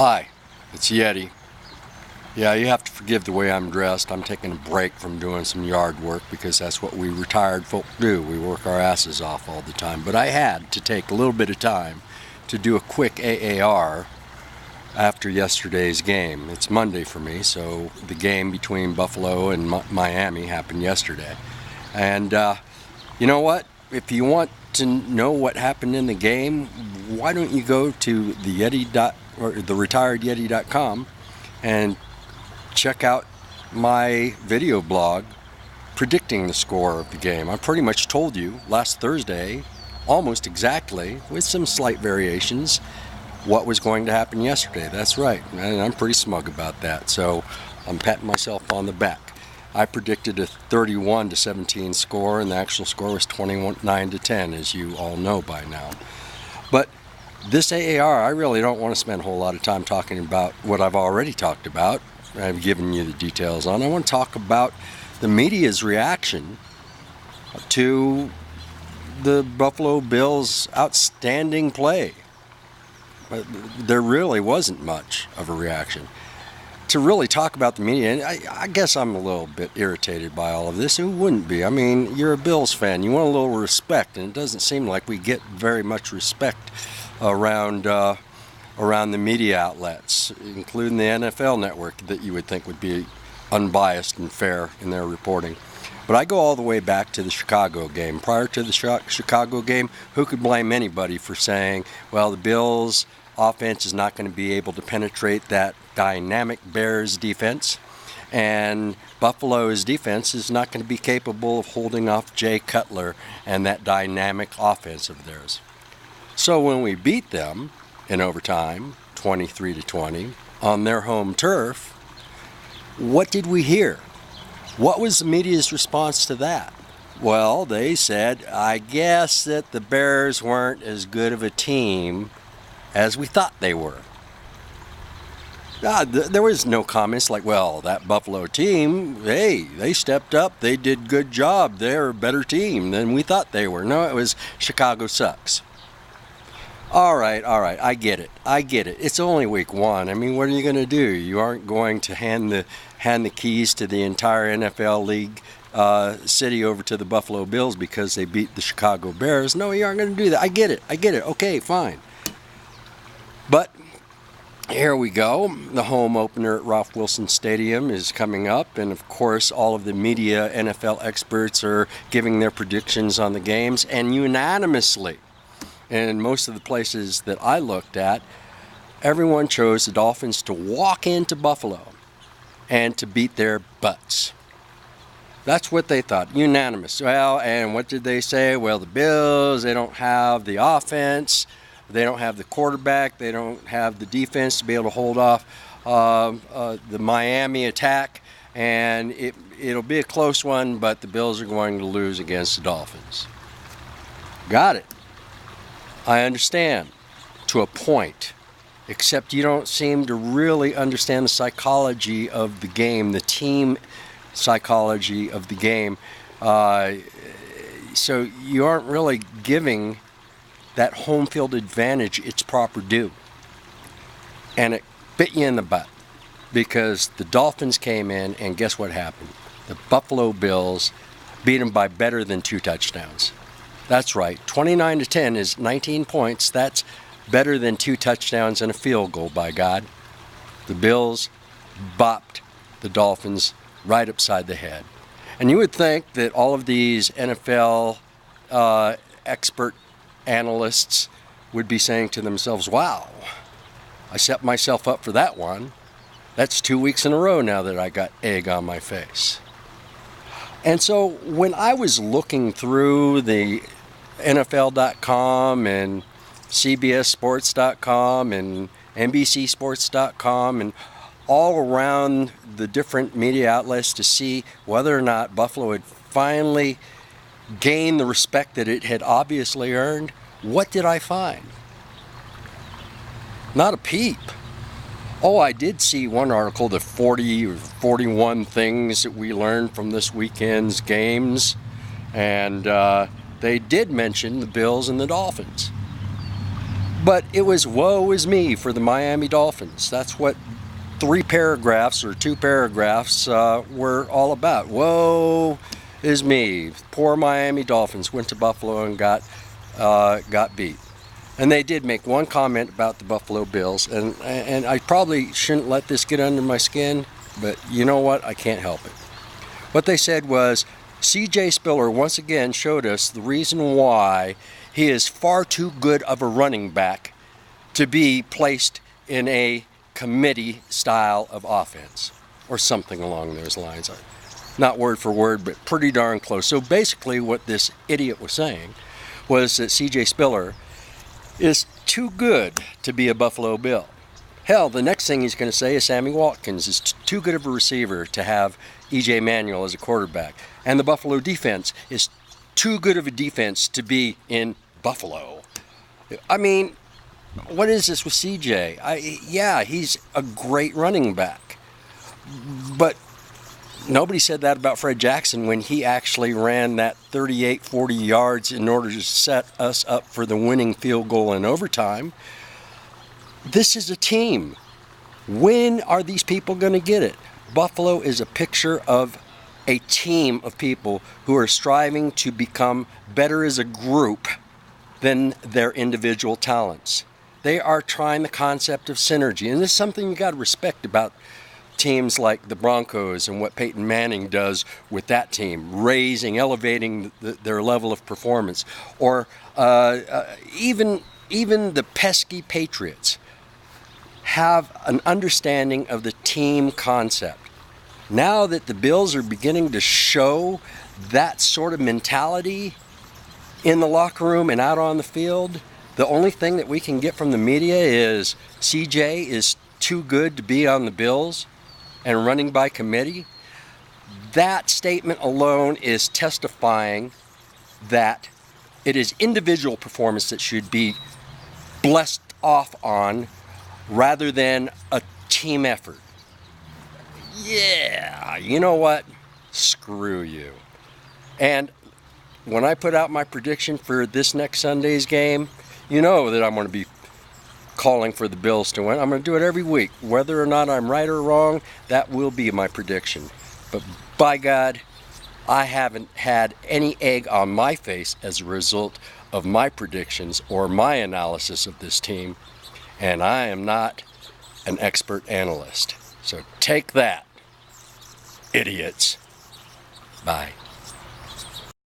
Hi, it's Yeti. Yeah, you have to forgive the way I'm dressed. I'm taking a break from doing some yard work because that's what we retired folk do. We work our asses off all the time. But I had to take a little bit of time to do a quick AAR after yesterday's game. It's Monday for me, so the game between Buffalo and Miami happened yesterday. And you know what? If you want to know what happened in the game, why don't you go to the retiredyeti.com and check out my video blog predicting the score of the game. I pretty much told you last Thursday, almost exactly, with some slight variations, what was going to happen yesterday. That's right, and I'm pretty smug about that, so I'm patting myself on the back. I predicted a 31-17 score, and the actual score was 29-10, as you all know by now. But this AAR, I really don't want to spend a whole lot of time talking about what I've already talked about. I've given you the details on. I want to talk about the media's reaction to the Buffalo Bills' outstanding play. There really wasn't much of a reaction. To really talk about the media, and I guess I'm a little bit irritated by all of this. Who wouldn't be? I mean, you're a Bills fan. You want a little respect, and it doesn't seem like we get very much respect around the media outlets, including the NFL Network, that you would think would be unbiased and fair in their reporting. But I go all the way back to the Chicago game. Prior to the Chicago game, who could blame anybody for saying, well, the Bills' offense is not going to be able to penetrate that dynamic Bears defense, and Buffalo's defense is not going to be capable of holding off Jay Cutler and that dynamic offense of theirs. So when we beat them in overtime, 23-20, on their home turf, what did we hear? What was the media's response to that? Well, they said, I guess that the Bears weren't as good of a team as we thought they were. There was no comments like, well, that Buffalo team, hey, they stepped up, they did good job, they're a better team than we thought they were. No, it was Chicago sucks. All right, I get it. It's only week one. I mean, what are you going to do? You aren't going to hand the keys to the entire NFL league city over to the Buffalo Bills because they beat the Chicago Bears. No, you aren't going to do that. I get it. Okay, fine. But here we go. The home opener at Ralph Wilson Stadium is coming up, and of course all of the media, NFL experts are giving their predictions on the games, and unanimously, in most of the places that I looked at, everyone chose the Dolphins to walk into Buffalo and to beat their butts. That's what they thought, unanimous. Well, and what did they say? Well, the Bills, they don't have the offense, they don't have the quarterback, they don't have the defense to be able to hold off the Miami attack, and it'll be a close one, but the Bills are going to lose against the Dolphins. Got it. I understand, to a point, except you don't seem to really understand the psychology of the game, the team psychology of the game. So you aren't really giving that home field advantage its proper due. And it bit you in the butt because the Dolphins came in, and guess what happened? The Buffalo Bills beat them by better than 2 touchdowns. That's right, 29-10 is 19 points. That's better than 2 touchdowns and a field goal, by God. The Bills bopped the Dolphins right upside the head. And you would think that all of these NFL expert analysts would be saying to themselves, wow, I set myself up for that one. That's 2 weeks in a row now that I got egg on my face. And so when I was looking through the NFL.com and CBSSports.com and NBCSports.com and all around the different media outlets to see whether or not Buffalo had finally gained the respect that it had obviously earned, what did I find? Not a peep. Oh, I did see one article, the 40 or 41 things that we learned from this weekend's games, and they did mention the Bills and the Dolphins. But it was woe is me for the Miami Dolphins. That's what 3 paragraphs or 2 paragraphs were all about. Woe is me. Poor Miami Dolphins went to Buffalo and got beat. And they did make one comment about the Buffalo Bills, and I probably shouldn't let this get under my skin, but you know what? I can't help it. What they said was, C.J. Spiller once again showed us the reason why he is far too good of a running back to be placed in a committee style of offense, or something along those lines. Not word for word, but pretty darn close. So basically what this idiot was saying was that C.J. Spiller is too good to be a Buffalo Bill. Hell, the next thing he's going to say is Sammy Watkins is too good of a receiver to have E.J. Manuel as a quarterback. And the Buffalo defense is too good of a defense to be in Buffalo. I mean, what is this with C.J.? Yeah, he's a great running back. But nobody said that about Fred Jackson when he actually ran that 38-40 yards in order to set us up for the winning field goal in overtime. This is a team. When are these people going to get it? Buffalo is a picture of a team of people who are striving to become better as a group than their individual talents. They are trying the concept of synergy, and this is something you got to respect about teams like the Broncos and what Peyton Manning does with that team, elevating their level of performance, or even the pesky Patriots have an understanding of the team concept. Now that the Bills are beginning to show that sort of mentality in the locker room and out on the field, the only thing that we can get from the media is CJ is too good to be on the Bills and running by committee. That statement alone is testifying that it is individual performance that should be blessed off on rather than a team effort. Yeah, you know what? Screw you. And when I put out my prediction for this next Sunday's game, you know that I'm going to be calling for the Bills to win. I'm going to do it every week. Whether or not I'm right or wrong, that will be my prediction. But by God, I haven't had any egg on my face as a result of my predictions or my analysis of this team. And I am not an expert analyst. So take that, idiots. Bye.